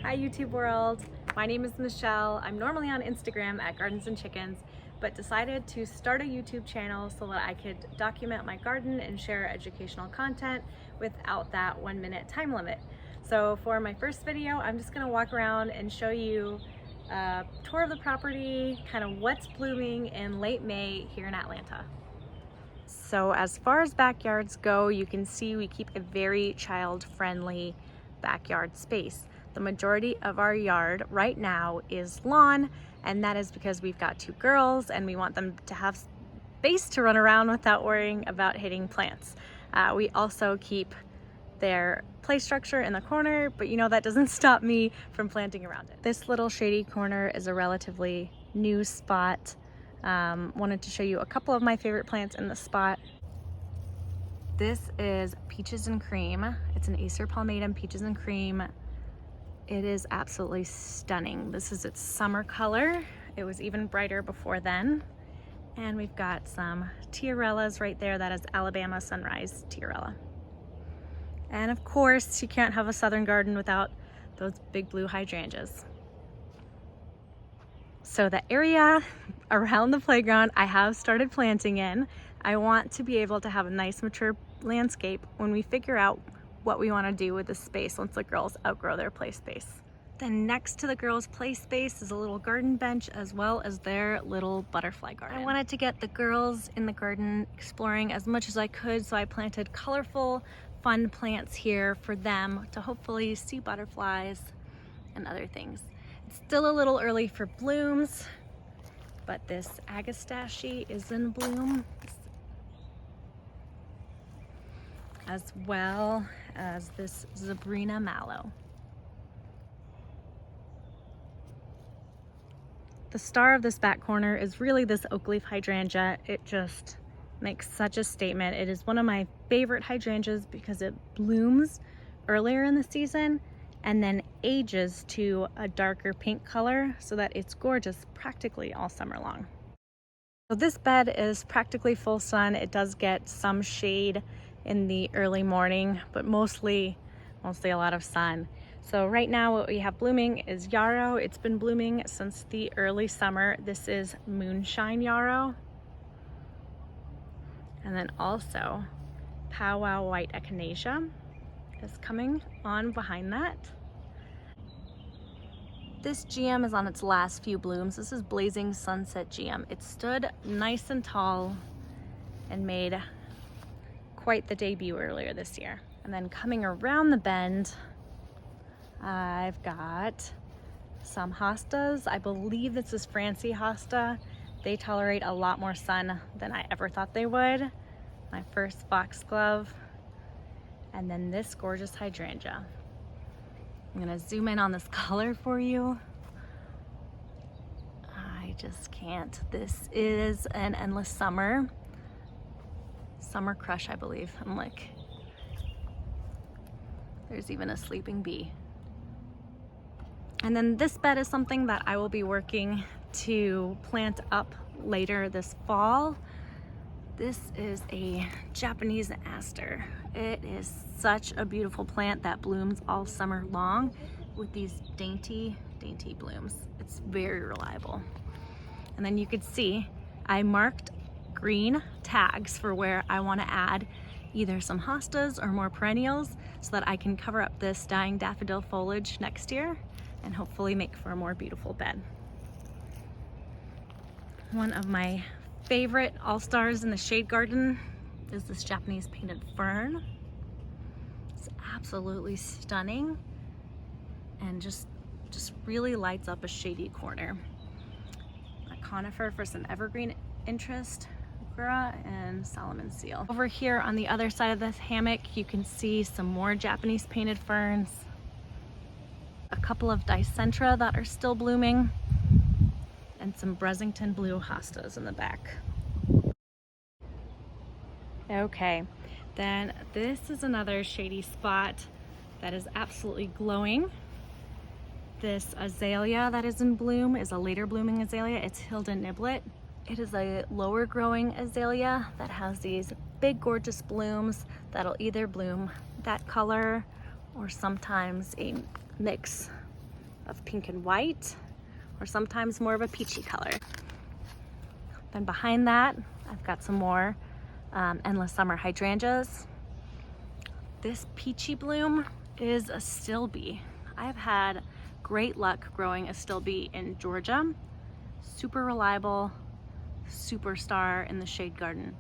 Hi YouTube world, my name is Michelle. I'm normally on Instagram at Gardens and Chickens, but decided to start a YouTube channel so that I could document my garden and share educational content without that 1 minute time limit. So for my first video, I'm just gonna walk around and show you a tour of the property, kind of what's blooming in late May here in Atlanta. So as far as backyards go, you can see we keep a very child-friendly backyard space. The majority of our yard right now is lawn, and that is because we've got 2 girls and we want them to have space to run around without worrying about hitting plants. We also keep their play structure in the corner, but you know, that doesn't stop me from planting around it. This little shady corner is a relatively new spot. Wanted to show you a couple of my favorite plants in the spot. This is Peaches and Cream. It's an Acer palmatum Peaches and Cream. It is absolutely stunning. This is its summer color. It was even brighter before then. And we've got some tiarellas right there. That is Alabama Sunrise tiarella. And of course, you can't have a southern garden without those big blue hydrangeas. So the area around the playground I have started planting in. I want to be able to have a nice mature landscape when we figure out what we want to do with the space once the girls outgrow their play space. Then next to the girls' play space is a little garden bench as well as their little butterfly garden. I wanted to get the girls in the garden exploring as much as I could, so I planted colorful, fun plants here for them to hopefully see butterflies and other things. It's still a little early for blooms, but this agastache is in bloom, as well as this Zabrina mallow. The star of this back corner is really this oak leaf hydrangea. It just makes such a statement. It is one of my favorite hydrangeas because it blooms earlier in the season and then ages to a darker pink color so that it's gorgeous practically all summer long. So this bed is practically full sun. It does get some shade in the early morning, but mostly a lot of sun. So right now what we have blooming is yarrow. It's been blooming since the early summer. This is moonshine yarrow. And then also powwow white echinacea is coming on behind that. This GM is on its last few blooms. This is Blazing Sunset GM. It stood nice and tall and made quite the debut earlier this year. And then coming around the bend, I've got some hostas. I believe this is Francie hosta. They tolerate a lot more sun than I ever thought they would. My first foxglove. And then this gorgeous hydrangea. I'm gonna zoom in on this color for you. I just can't. This is an endless summer. Summer crush, I believe. I'm like, there's even a sleeping bee. And then this bed is something that I will be working to plant up later this fall. This is a Japanese aster. It is such a beautiful plant that blooms all summer long with these dainty, dainty blooms. It's very reliable. And then you could see I marked green tags for where I want to add either some hostas or more perennials so that I can cover up this dying daffodil foliage next year and hopefully make for a more beautiful bed. One of my favorite all-stars in the shade garden is this Japanese painted fern. It's absolutely stunning and just really lights up a shady corner. A conifer for some evergreen interest, and Solomon seal. Over here on the other side of this hammock, you can see some more Japanese painted ferns, a couple of dicentra that are still blooming, and some Bressington blue hostas in the back. Okay, then this is another shady spot that is absolutely glowing. This azalea that is in bloom is a later blooming azalea. It's Hilda Niblet. It is a lower growing azalea that has these big gorgeous blooms that'll either bloom that color or sometimes a mix of pink and white, or sometimes more of a peachy color. Then behind that, I've got some more endless summer hydrangeas. This peachy bloom is a stilbe. I've had great luck growing a stilbe in Georgia. Super reliable, superstar in the shade garden,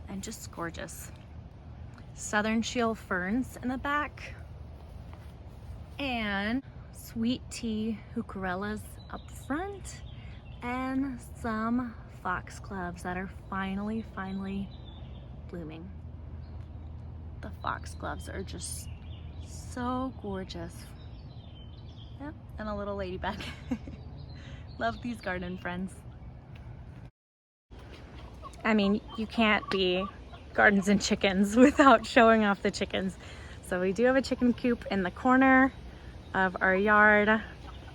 and just gorgeous. Southern shield ferns in the back, and sweet tea heucherellas up front, and some foxgloves that are finally blooming. The foxgloves are just so gorgeous. Yep, and a little ladybug. Love these garden friends. I mean, you can't be Gardens and Chickens without showing off the chickens. So we do have a chicken coop in the corner of our yard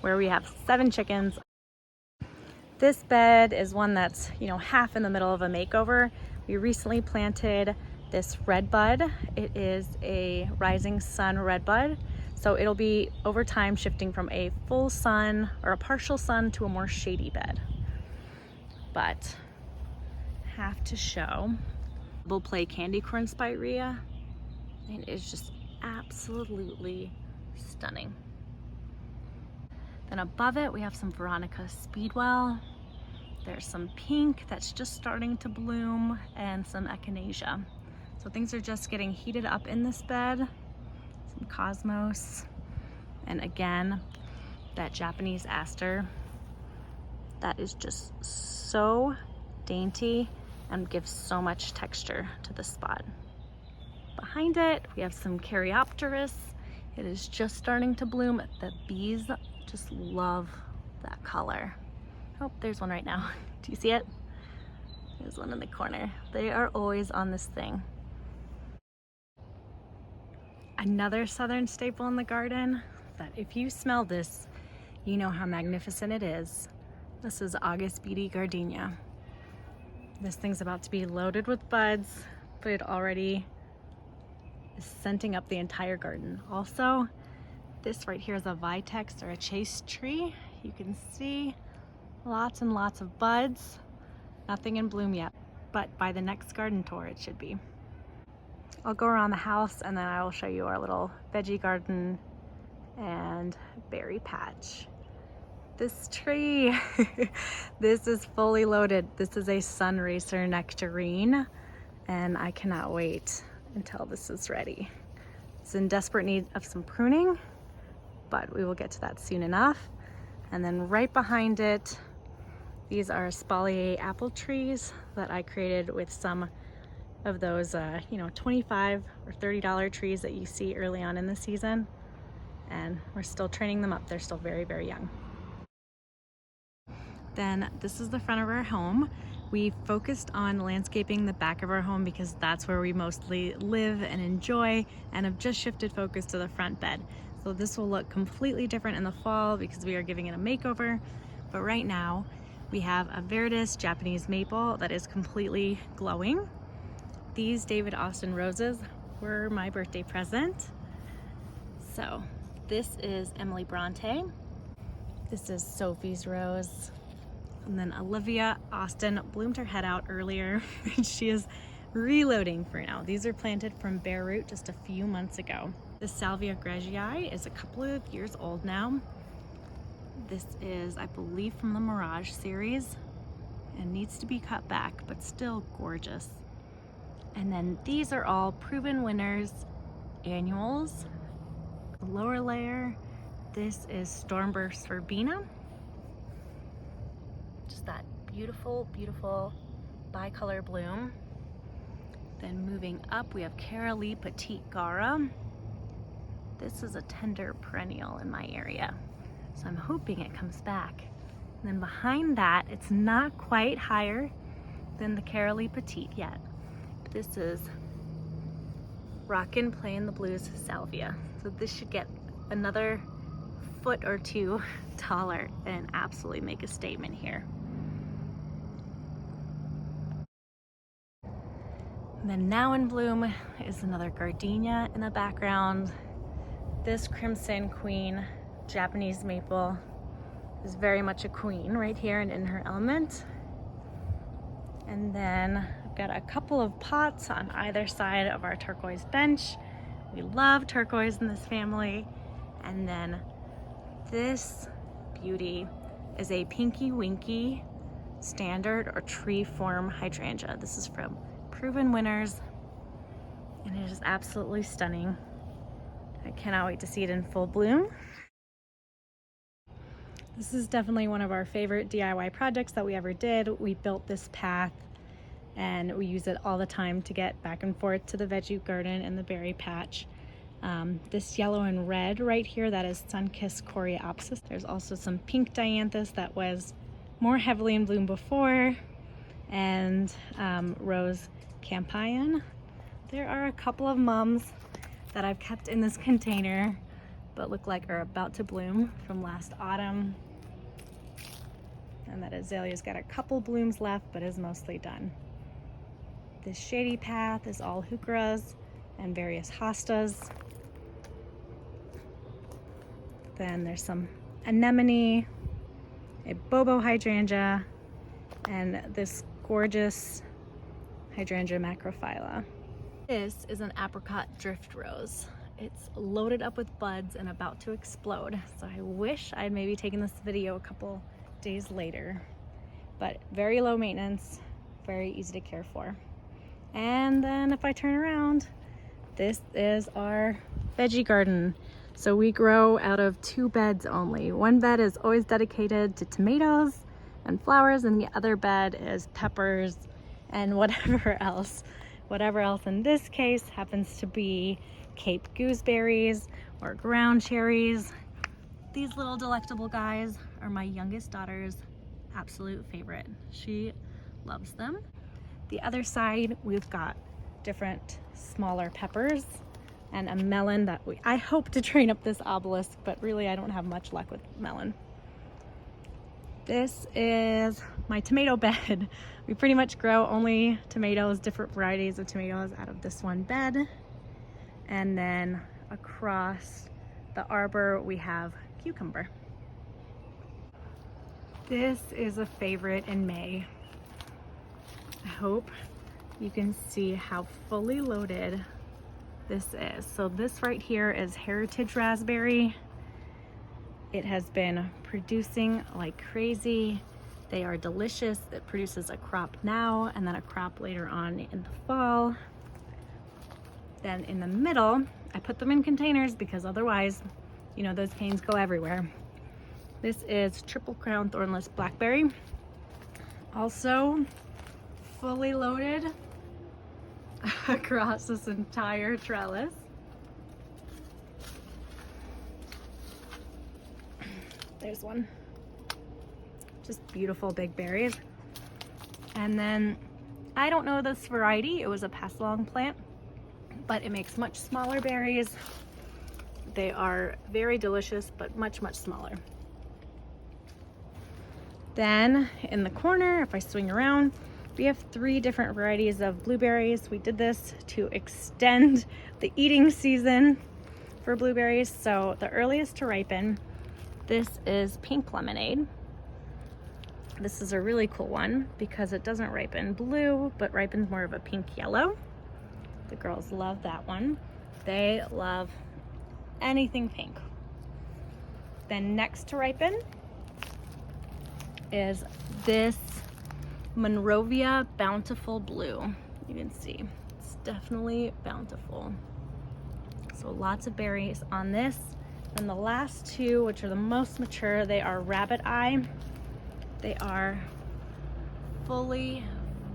where we have 7 chickens. This bed is one that's, half in the middle of a makeover. We recently planted this red bud. It is a rising sun red bud. So it'll be over time shifting from a full sun or a partial sun to a more shady bed. But have to show, we'll play candy corn spirea. It is just absolutely stunning. Then above it, we have some Veronica Speedwell. There's some pink that's just starting to bloom and some echinacea. So things are just getting heated up in this bed. Some cosmos. And again, that Japanese aster. That is just so dainty and gives so much texture to the spot. Behind it, we have some Caryopteris. It is just starting to bloom. The bees just love that color. Oh, there's one right now. Do you see it? There's one in the corner. They are always on this thing. Another southern staple in the garden that if you smell this, you know how magnificent it is. This is August beady gardenia. This thing's about to be loaded with buds, but it already is scenting up the entire garden. Also, this right here is a vitex or a chase tree. You can see lots and lots of buds. Nothing in bloom yet, but by the next garden tour it should be. I'll go around the house and then I will show you our little veggie garden and berry patch. This tree, this is fully loaded. This is a Sunracer nectarine, and I cannot wait until this is ready. It's in desperate need of some pruning, but we will get to that soon enough. And then right behind it, these are espalier apple trees that I created with some of those, $25 or $30 trees that you see early on in the season. And we're still training them up. They're still very, very young. Then this is the front of our home. We focused on landscaping the back of our home because that's where we mostly live and enjoy, and have just shifted focus to the front bed. So this will look completely different in the fall because we are giving it a makeover. But right now we have a Viridis Japanese maple that is completely glowing. These David Austin roses were my birthday present. So this is Emily Bronte. This is Sophie's rose. And then Olivia Austin bloomed her head out earlier and she is reloading for now. These are planted from bare root just a few months ago. The Salvia Grégii is a couple of years old now. This is, I believe, from the Mirage series and needs to be cut back, but still gorgeous. And then these are all proven winners, annuals. The lower layer, this is Stormburst verbena. Just that beautiful, beautiful bicolor bloom. Then moving up, we have Carolee Petite Gara. This is a tender perennial in my area, so I'm hoping it comes back. And then behind that, it's not quite higher than the Carolee Petite yet. This is Rockin' Playin' the Blues Salvia. So this should get another foot or two taller and absolutely make a statement here. And then now in bloom is another gardenia in the background. This Crimson Queen Japanese maple is very much a queen right here and in her element. And then I've got a couple of pots on either side of our turquoise bench. We love turquoise in this family. And then this beauty is a Pinky Winky standard or tree form hydrangea. This is from Proven Winners, and it is absolutely stunning. I cannot wait to see it in full bloom. This is definitely one of our favorite DIY projects that we ever did. We built this path and we use it all the time to get back and forth to the veggie garden and the berry patch. This yellow and red right here, that is Sunkissed Coreopsis. There's also some pink dianthus that was more heavily in bloom before, and rose campion. There are a couple of mums that I've kept in this container but look like are about to bloom from last autumn. And that azalea's got a couple blooms left but is mostly done. This shady path is all heucheras and various hostas. Then there's some anemone, a bobo hydrangea, and this gorgeous hydrangea macrophylla. This is an apricot drift rose. It's loaded up with buds and about to explode. So I wish I'd maybe taken this video a couple days later, but very low maintenance, very easy to care for. And then if I turn around, this is our veggie garden. So we grow out of 2 beds only. One bed is always dedicated to tomatoes and flowers, and the other bed is peppers and whatever else. Whatever else in this case happens to be Cape gooseberries or ground cherries. These little delectable guys are my youngest daughter's absolute favorite. She loves them. The other side, we've got different smaller peppers and a melon that I hope to train up this obelisk, but really I don't have much luck with melon. This is my tomato bed. We pretty much grow only tomatoes, different varieties of tomatoes out of this one bed. And then across the arbor, we have cucumber. This is a favorite in May. I hope you can see how fully loaded this is. So this right here is heritage raspberry. It has been producing like crazy. They are delicious. It produces a crop now and then a crop later on in the fall. Then in the middle, I put them in containers because otherwise, you know, those canes go everywhere. This is triple crown thornless blackberry. Also fully loaded across this entire trellis. There's one. Just beautiful big berries. And then, I don't know this variety, it was a pass along plant, but it makes much smaller berries. They are very delicious, but much, much smaller. Then in the corner, if I swing around, we have 3 different varieties of blueberries. We did this to extend the eating season for blueberries. So the earliest to ripen, this is pink lemonade. This is a really cool one because it doesn't ripen blue, but ripens more of a pink yellow. The girls love that one. They love anything pink. Then next to ripen is this Monrovia Bountiful Blue. You can see it's definitely bountiful. So lots of berries on this. And the last 2, which are the most mature, they are Rabbit Eye. They are fully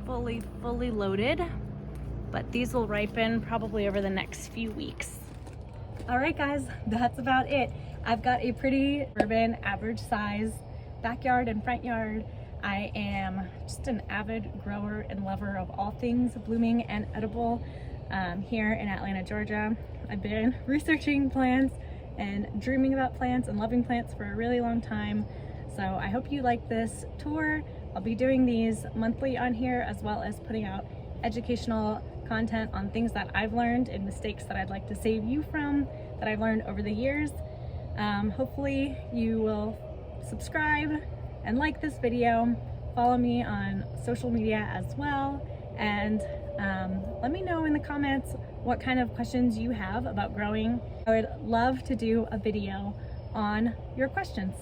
loaded, but these will ripen probably over the next few weeks. All right guys, that's about it. I've got a pretty urban average size backyard and front yard. I am just an avid grower and lover of all things blooming and edible here in Atlanta, Georgia. I've been researching plants and dreaming about plants and loving plants for a really long time. So I hope you like this tour. I'll be doing these monthly on here, as well as putting out educational content on things that I've learned and mistakes that I'd like to save you from that I've learned over the years. Hopefully you will subscribe and like this video, follow me on social media as well, and let me know in the comments what kind of questions you have about growing. I would love to do a video on your questions.